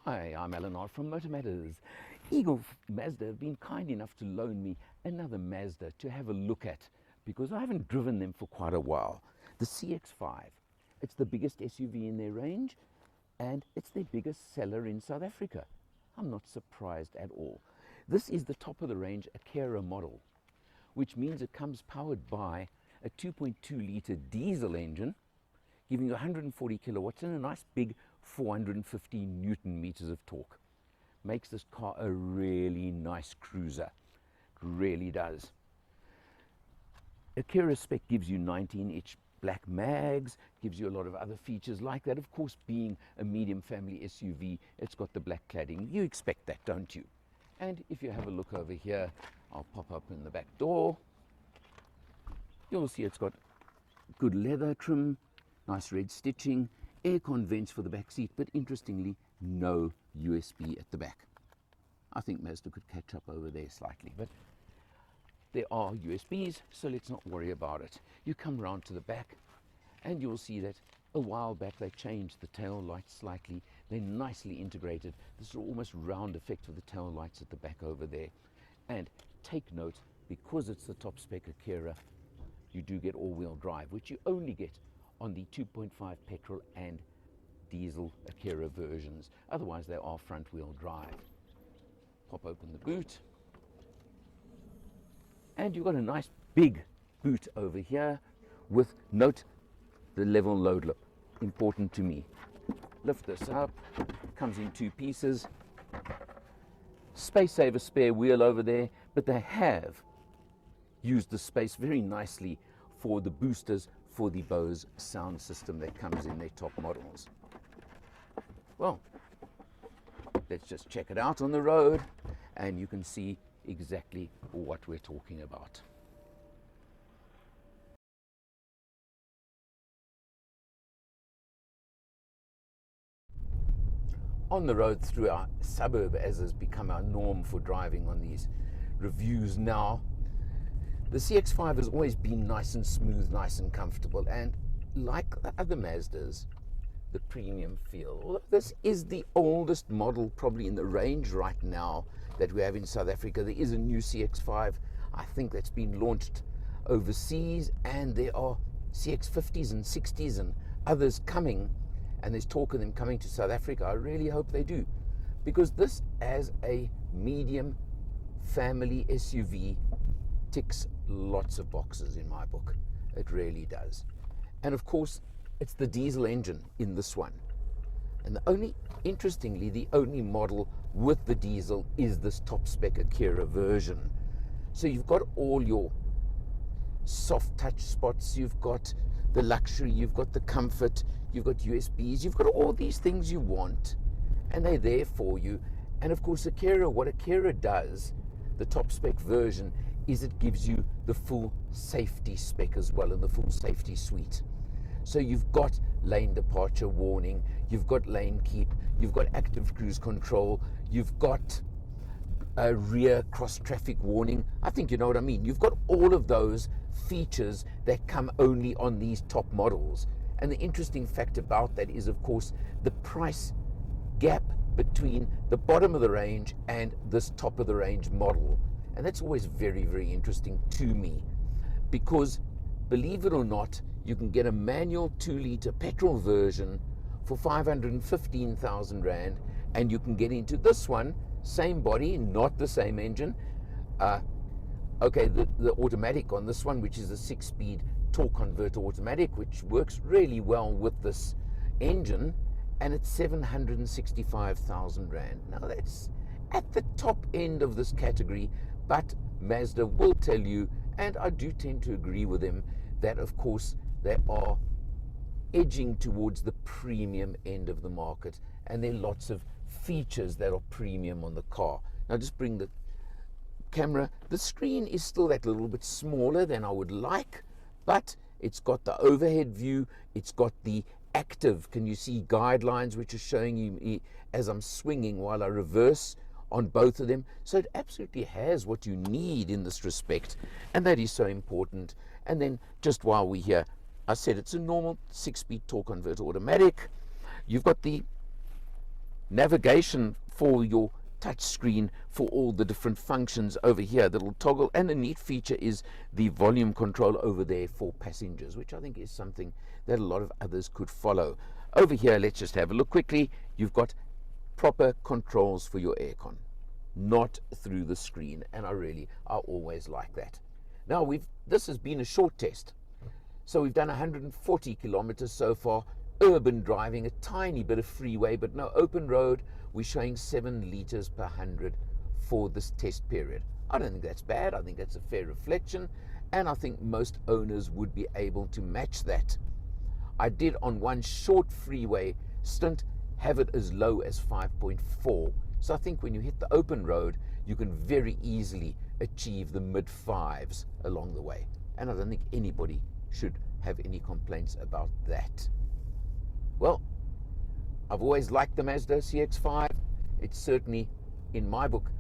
Hi, I'm Eleanor from Motor Matters. Eagle Mazda have been kind enough to loan me another Mazda to have a look at because I haven't driven them for quite a while. The CX-5. It's the biggest SUV in their range and it's their biggest seller in South Africa. I'm not surprised at all. This is the top of the range Akera model, which means it comes powered by a 2.2 litre diesel engine giving you 140 kilowatts and a nice big 450 Newton meters of torque. Makes this car a really nice cruiser. It really does. Akera spec gives you 19-inch black mags, gives you a lot of other features like that. Of course, being a medium family SUV, it's got the black cladding. You expect that, don't you? And if you have a look over here, I'll pop open the back door. You'll see it's got good leather trim, nice red stitching, aircon vents for the back seat, but interestingly, no USB at the back. I think Mazda could catch up over there slightly, but there are USBs, so let's not worry about it. You come round to the back and you'll see that a while back they changed the tail lights slightly. They're nicely integrated. This is almost round effect of the tail lights at the back over there. And take note, because it's the top spec Akera, you do get all-wheel drive, which you only get on the 2.5 petrol and diesel Akera versions. Otherwise, they are front-wheel drive. Pop open the boot. And you've got a nice big boot over here with, note, the level load lip. Important to me. Lift this up. Comes in two pieces. Space saver spare wheel over there, but they have used the space very nicely for the boosters for the Bose sound system that comes in their top models. Well, let's just check it out on the road and you can see exactly what we're talking about. On the road through our suburb, as has become our norm for driving on these reviews now, the CX-5 has always been nice and smooth, nice and comfortable, and like the other Mazdas, the premium feel. Well, this is the oldest model probably in the range right now that we have in South Africa. There is a new CX-5, I think, that's been launched overseas, and there are CX-50s and 60s and others coming, and there's talk of them coming to South Africa. I really hope they do, because this, as a medium family SUV, ticks lots of boxes in my book. It really does. And of course, it's the diesel engine in this one. And interestingly, the only model with the diesel is this top spec Akera version. So you've got all your soft touch spots, you've got the luxury, you've got the comfort, you've got USBs, you've got all these things you want, and they're there for you. And of course, Akera, what Akera does, the top spec version, is it gives you the full safety spec as well, and the full safety suite. So you've got lane departure warning, you've got lane keep, you've got active cruise control, you've got a rear cross traffic warning. I think you know what I mean. You've got all of those features that come only on these top models. And the interesting fact about that is, of course, the price gap between the bottom of the range and this top of the range model. And that's always very, very interesting to me, because believe it or not, you can get a manual 2-litre petrol version for 515,000 Rand, and you can get into this one, same body, not the same engine. Okay, the automatic on this one, which is a 6-speed torque converter automatic, which works really well with this engine, and it's 765,000 Rand. Now that's at the top end of this category, but Mazda will tell you, and I do tend to agree with them, that of course they are edging towards the premium end of the market, and there are lots of features that are premium on the car. Now just bring the camera. The screen is still that little bit smaller than I would like, but it's got the overhead view, it's got the active, can you see, guidelines which are showing you as I'm swinging while I reverse on both of them. So it absolutely has what you need in this respect, and that is so important. And then just while we're here, I said it's a normal 6-speed torque converter automatic. You've got the navigation for your touch screen for all the different functions over here that will toggle, and a neat feature is the volume control over there for passengers, which I think is something that a lot of others could follow. Over here, let's just have a look quickly. You've got proper controls for your aircon, not through the screen, and I always like that. Now this has been a short test, so we've done 140 kilometers so far, urban driving, a tiny bit of freeway, but no open road. We're showing 7 liters per 100 for this test period. I don't think that's bad. I think that's a fair reflection, and I think most owners would be able to match that. I did on one short freeway stint have it as low as 5.4. So I think when you hit the open road, you can very easily achieve the mid-5s along the way. And I don't think anybody should have any complaints about that. Well, I've always liked the Mazda CX-5. It's certainly, in my book,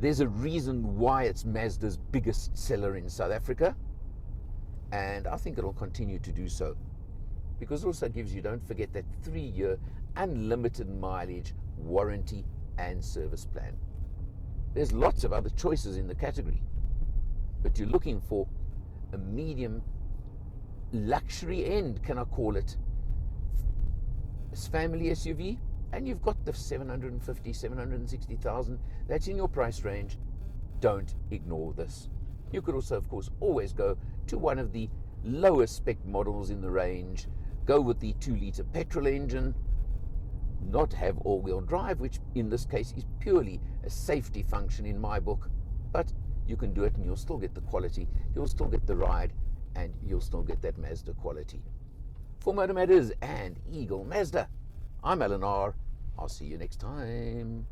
there's a reason why it's Mazda's biggest seller in South Africa. And I think it'll continue to do so, because it also gives you, don't forget, that 3-year unlimited mileage warranty and service plan. There's lots of other choices in the category, but you're looking for a medium luxury end, can I call it, family SUV, and you've got the 750, 760,000. That's in your price range. Don't ignore this. You could also, of course, always go to one of the lower spec models in the range. Go with the 2-liter petrol engine, not have all-wheel drive, which in this case is purely a safety function in my book, but you can do it and you'll still get the quality, you'll still get the ride, and you'll still get that Mazda quality. For Motor Matters and Eagle Mazda, I'm Alan R. I'll see you next time.